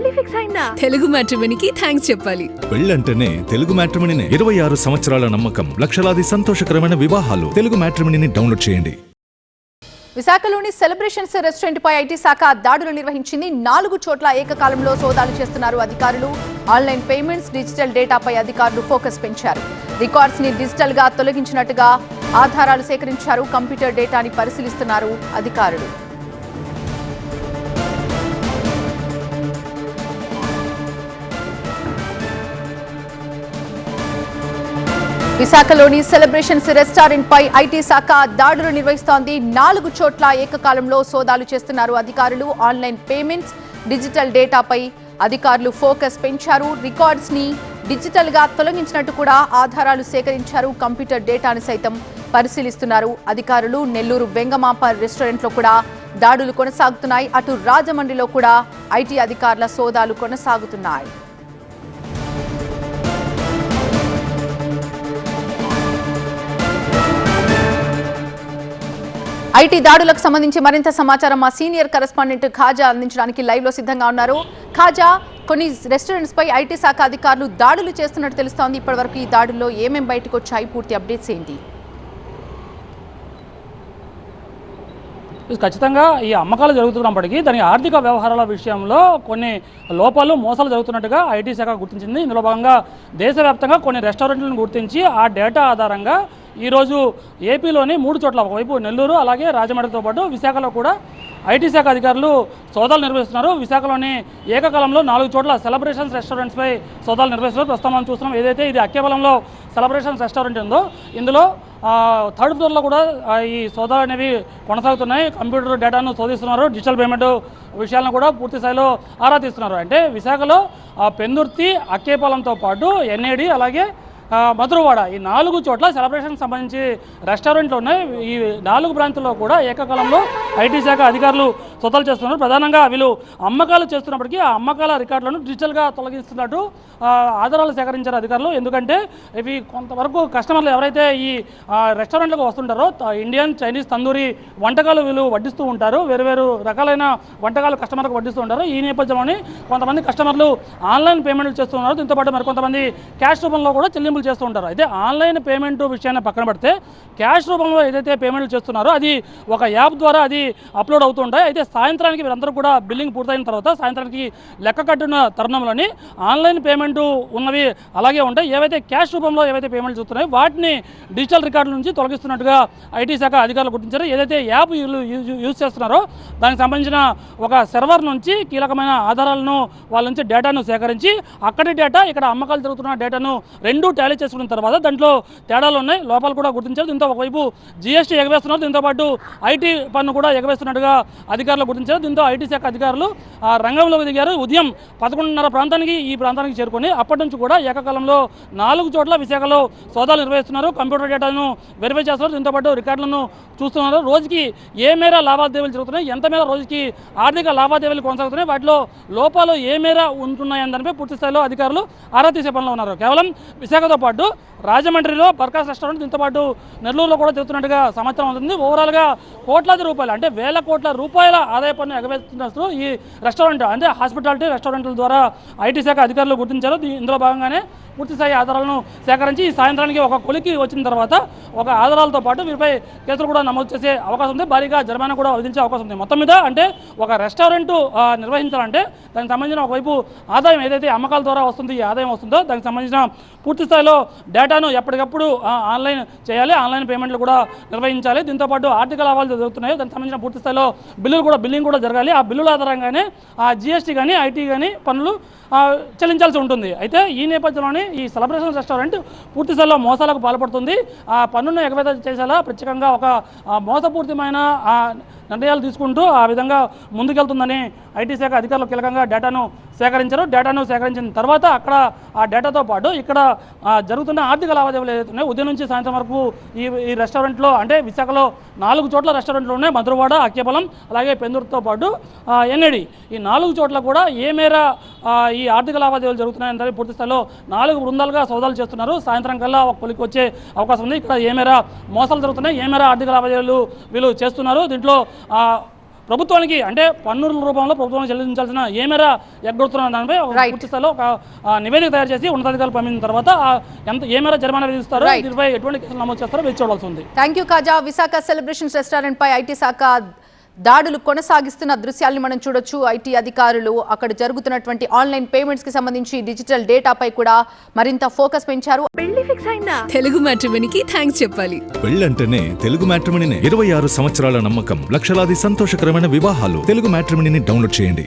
పెళ్లి ఫిక్స్ అయిందా? తెలుగు మ్యాట్రిమోనీకి థాంక్స్ చెప్పాలి. పెళ్ళంటేనే తెలుగు మ్యాట్రిమోనీనే. 26 సంవత్సరాల నమ్మకం, లక్షలాది సంతోషకరమైన వివాహాలు. తెలుగు మ్యాట్రిమోనీని డౌన్లోడ్ చేయండి. విశాఖలోని సెలబ్రేషన్స్ రెస్టారెంట్ పై ఐటీ శాఖ దాడులు నిర్వహించింది. 4 చోట్ల ఏకకాలంలో సోదాలు చేస్తున్నారు అధికారులు. ఆన్లైన్ పేమెంట్స్, డిజిటల్ డేటాపై అధికారులు ఫోకస్ పెంచారు. రికార్డ్స్ ని డిజిటల్ గా తొలగించినట్టుగా ఆధారాలు సేకరించారు. కంప్యూటర్ డేటాని పరిశీలిస్తున్నారు అధికారులు. విశాఖలోని సెలబ్రేషన్స్ రెస్టారెంట్ పై ఐటీ శాఖ దాడులు నిర్వహిస్తోంది. 4 చోట్ల ఏకకాలంలో సోదాలు చేస్తున్నారు అధికారులు. ఆన్లైన్ పేమెంట్స్, డిజిటల్ డేటాపై అధికారులు ఫోకస్ పెంచారు. రికార్డ్స్ ని డిజిటల్ గా తొలగించినట్టు కూడా ఆధారాలు సేకరించారు. కంప్యూటర్ డేటాను సైతం పరిశీలిస్తున్నారు అధికారులు. నెల్లూరు వెంగమాంప రెస్టారెంట్ లో కూడా దాడులు కొనసాగుతున్నాయి. అటు రాజమండ్రిలో కూడా ఐటీ అధికారుల సోదాలు కొనసాగుతున్నాయి. ఐటీ దాడులకు సంబంధించి మరింత సమాచారం మా సీనియర్ కరెస్పాండెంట్ ఖాజా అందించడానికి లైవ్ లో సిద్ధంగా ఉన్నారు. ఖాజా, కొన్ని రెస్టారెంట్స్ పై ఐటీ శాఖ అధికారులు దాడులు చేస్తున్నట్టు తెలుస్తోంది. ఇప్పటివరకు ఈ దాడుల్లో ఏమేం బయటకు వచ్చాయి? పూర్తి అప్డేట్స్ ఏంటి? ఖచ్చితంగా ఈ అమ్మకాలు జరుగుతున్నప్పటికీ దాని ఆర్థిక వ్యవహారాల విషయంలో కొన్ని లోపాలు, మోసాలు జరుగుతున్నట్టుగా ఐటీ శాఖ గుర్తించింది. ఇందులో భాగంగా దేశవ్యాప్తంగా కొన్ని రెస్టారెంట్లను గుర్తించి ఆ డేటా ఆధారంగా ఈరోజు ఏపీలోని 3 చోట్ల, ఒకవైపు నెల్లూరు అలాగే రాజమండ్రితో పాటు విశాఖలో కూడా ఐటీ శాఖ అధికారులు సోదాలు నిర్వహిస్తున్నారు. విశాఖలోని ఏకకాలంలో 4 చోట్ల సెలబ్రేషన్స్ రెస్టారెంట్స్పై సోదాలు నిర్వహిస్తున్నారు. ప్రస్తుతం మనం చూస్తున్నాం, ఏదైతే ఇది అక్కేపాలెంలో సెలబ్రేషన్స్ రెస్టారెంట్ ఉందో ఇందులో 3rd ఫ్లోర్లో కూడా ఈ సోదాలు అనేవి కొనసాగుతున్నాయి. కంప్యూటర్ డేటాను శోధిస్తున్నారు. డిజిటల్ పేమెంట్ విషయాలను కూడా పూర్తి స్థాయిలో ఆరా తీస్తున్నారు. అంటే విశాఖలో పెందుర్తి, అక్కేపాలెంతో పాటు ఎన్ఏడి అలాగే మధురవాడ, ఈ 4 చోట్ల సెలబ్రేషన్కి సంబంధించి రెస్టారెంట్లు ఉన్నాయి. ఈ 4 ప్రాంతాల్లో కూడా ఏకకాలంలో ఐటీ శాఖ అధికారులు సోదాలు చేస్తున్నారు. ప్రధానంగా వీళ్ళు అమ్మకాలు చేస్తున్నప్పటికీ ఆ అమ్మకాల రికార్డులను డిజిటల్గా తొలగిస్తున్నట్టు ఆధారాలు సేకరించారు అధికారులు. ఎందుకంటే ఇవి కొంతవరకు కస్టమర్లు ఎవరైతే ఈ రెస్టారెంట్లకు వస్తుంటారో ఇండియన్, చైనీస్, తందూరి వంటకాలు వీళ్ళు వడ్డిస్తూ ఉంటారు. వేరు రకాలైన వంటకాలు కస్టమర్లకు వడ్డిస్తూ ఉంటారు. ఈ నేపథ్యంలోని కొంతమంది కస్టమర్లు ఆన్లైన్ పేమెంట్లు చేస్తున్నారు. దీంతో పాటు మరికొంతమంది క్యాష్ రూపంలో కూడా చెల్లింపులు చేస్తూ ఉంటారు. అయితే ఆన్లైన్ పేమెంట్ విషయాన్ని పక్కన పెడితే క్యాష్ రూపంలో ఏదైతే పేమెంట్లు చేస్తున్నారో అది ఒక యాప్ ద్వారా అది అప్లోడ్ అవుతూ ఉంటాయి. అయితే సాయంత్రానికి వీరందరూ కూడా బిల్లింగ్ పూర్తయిన తర్వాత సాయంత్రానికి లెక్క కట్టిన తరుణంలోని ఆన్లైన్ పేమెంట్ ఉన్నవి అలాగే ఉంటాయి. ఏవైతే క్యాష్ రూపంలో ఏవైతే పేమెంట్లు చూస్తున్నాయో వాటిని డిజిటల్ రికార్డుల నుంచి తొలగిస్తున్నట్టుగా ఐటీ శాఖ అధికారులు గుర్తించారు. ఏదైతే యాప్ యూజ్ చేస్తున్నారో దానికి సంబంధించిన ఒక సర్వర్ నుంచి కీలకమైన ఆధారాలను వాళ్ళ నుంచి డేటాను సేకరించి అక్కడి డేటా, ఇక్కడ అమ్మకాలు జరుగుతున్న డేటాను రెండు టాలీ చేసుకున్న తర్వాత దాంట్లో తేడాలు ఉన్నాయి, లోపాలు కూడా గుర్తించారు. దీంతో ఒకవైపు జీఎస్టీ ఎగవేస్తున్నారు, దీంతో పాటు ఐటీ పన్ను కూడా ఎగవేస్తున్నట్టుగా అధికారులు గుర్తించారు. దీంతో ఐటీ శాఖ అధికారులు రంగంలోకి దిగారు. ఉదయం 11:30 ప్రాంతానికి ఈ ప్రాంతానికి చేరుకొని అప్పటి నుంచి కూడా ఏకకాలంలో 4 చోట్ల విశాఖలో సోదాలు నిర్వహిస్తున్నారు. కంప్యూటర్ డేటాను వెరిఫై చేస్తున్నారు. దీంతో పాటు రికార్డులను చూస్తున్నారు. రోజుకి ఏ మేర లావాదేవీలు జరుగుతున్నాయి, ఎంత మేర రోజుకి ఆర్థిక లావాదేవీలు కొనసాగుతున్నాయి, వాటిలో లోపాలు ఏ మేర ఉంటున్నాయని దానిపై పూర్తి స్థాయిలో అధికారులు ఆరా తీసే పనిలో ఉన్నారు. కేవలం విశాఖతో పాటు రాజమండ్రిలో బర్కాస్ రెస్టారెంట్, దీంతో పాటు నెల్లూరులో కూడా జరుగుతున్నట్టుగా సమాచారం అవుతుంది. ఓవరాల్గా కోట్లాది రూపాయలు, అంటే వేల కోట్ల రూపాయల ఆదాయ పన్ను ఎగవేస్తున్నట్లు ఈ రెస్టారెంట్, అంటే హాస్పిటాలిటీ రెస్టారెంట్ల ద్వారా ఐటీ శాఖ అధికారులు గుర్తించారు. ఇందులో భాగంగానే పూర్తిస్థాయి ఆధారాలను సేకరించి ఈ సాయంత్రానికి ఒక కొలికి వచ్చిన తర్వాత ఒక ఆధారాలతో పాటు వీరిపై కేసులు కూడా నమోదు చేసే అవకాశం ఉంది. భారీగా జరిమానా కూడా విధించే అవకాశం ఉంది. మొత్తం మీద అంటే ఒక రెస్టారెంట్ నిర్వహించాలంటే దానికి సంబంధించిన ఒకవైపు ఆదాయం ఏదైతే అమ్మకాల ద్వారా వస్తుంది, ఈ ఆదాయం వస్తుందో దానికి సంబంధించిన పూర్తి స్థాయిలో డేటాను ఎప్పటికప్పుడు ఆన్లైన్ చేయాలి, ఆన్లైన్ పేమెంట్లు కూడా నిర్వహించాలి. దీంతోపాటు ఆర్థిక లాభాలు జరుగుతున్నాయో దానికి సంబంధించిన పూర్తి స్థాయిలో బిల్లింగ్ కూడా జరగాలి. ఆ బిల్లుల ఆధారంగానే ఆ జీఎస్టీ కానీ ఐటీ కానీ పన్నులు చెల్లించాల్సి ఉంటుంది. అయితే ఈ నేపథ్యంలోనే ఈ సెలబ్రేషన్ రెస్టారెంట్ పూర్తి స్థాయిలో మోసాలకు పాల్పడుతుంది. ఆ పన్నును ఎగవేత చేసేలా ప్రత్యేకంగా ఒక మోసపూరితమైన నిర్ణయాలు తీసుకుంటూ ఆ విధంగా ముందుకెళ్తుందని ఐటీ శాఖ అధికారులు కీలకంగా డేటాను సేకరించారు. డేటాను సేకరించిన తర్వాత అక్కడ ఆ డేటాతో పాటు ఇక్కడ జరుగుతున్న ఆర్థిక లావాదేవీలు ఏదైతున్నాయో ఉదయం నుంచి సాయంత్రం వరకు ఈ రెస్టారెంట్లో, అంటే విశాఖలో 4 చోట్ల రెస్టారెంట్లు ఉన్నాయి. మధురవాడ, అక్కేపాలెం అలాగే పెందుర్తితో పాటు ఎన్ఏడి, ఈ 4 చోట్ల కూడా ఏ మేర ఈ ఆర్థిక లావాదేవీలు జరుగుతున్నాయని పూర్తి స్థాయిలో 4 బృందాలుగా సోదాలు చేస్తున్నారు. సాయంత్రం కల్లా ఒక కొలికి వచ్చే అవకాశం ఉంది. ఇక్కడ ఏ మేర మోసాలు జరుగుతున్నాయి, ఏ మేర ఆర్థిక లావాదేవీలు వీళ్ళు చేస్తున్నారు, దీంట్లో ప్రభుత్వానికి అంటే పన్నుల రూపంలో ప్రభుత్వానికి చెల్లించాల్సిన ఏ మేర ఎగ్గొడుతున్న దానిపై పూర్తి స్థాయిలో ఒక నివేదిక తయారు చేసి ఉన్నతాధికారులు పంపిన తర్వాత ఎంత ఏ మేర జరిమానా విధిస్తారో దీనిపై ఎటువంటి కేసులు నమోదు చేస్తారో వేచి చూడాల్సి ఉంది. Thank you Kaja. Visakha celebrations restaurant పై ఐటీ శాఖ దాడులు కొనసాగిస్తున్న దృశ్యాలను మనం చూడొచ్చు. ఐటీ అధికారులు అక్కడ జరుగుతున్నటువంటి ఆన్లైన్ పేమెంట్స్ కి సంబంధించి డిజిటల్ డేటాపై కూడా మరింత ఫోకస్ పెంచారు. పెళ్లి ఫిక్స్ అయిందా? తెలుగు మ్యాట్రిమోనీకి థ్యాంక్స్ చెప్పాలి. పెళ్ళంటేనే తెలుగు మ్యాట్రిమోనీనే. 26 సంవత్సరాల నమ్మకం, లక్షలాది సంతోషకరమైన వివాహాలు. తెలుగు మ్యాట్రిమోనీని డౌన్లోడ్ చేయండి.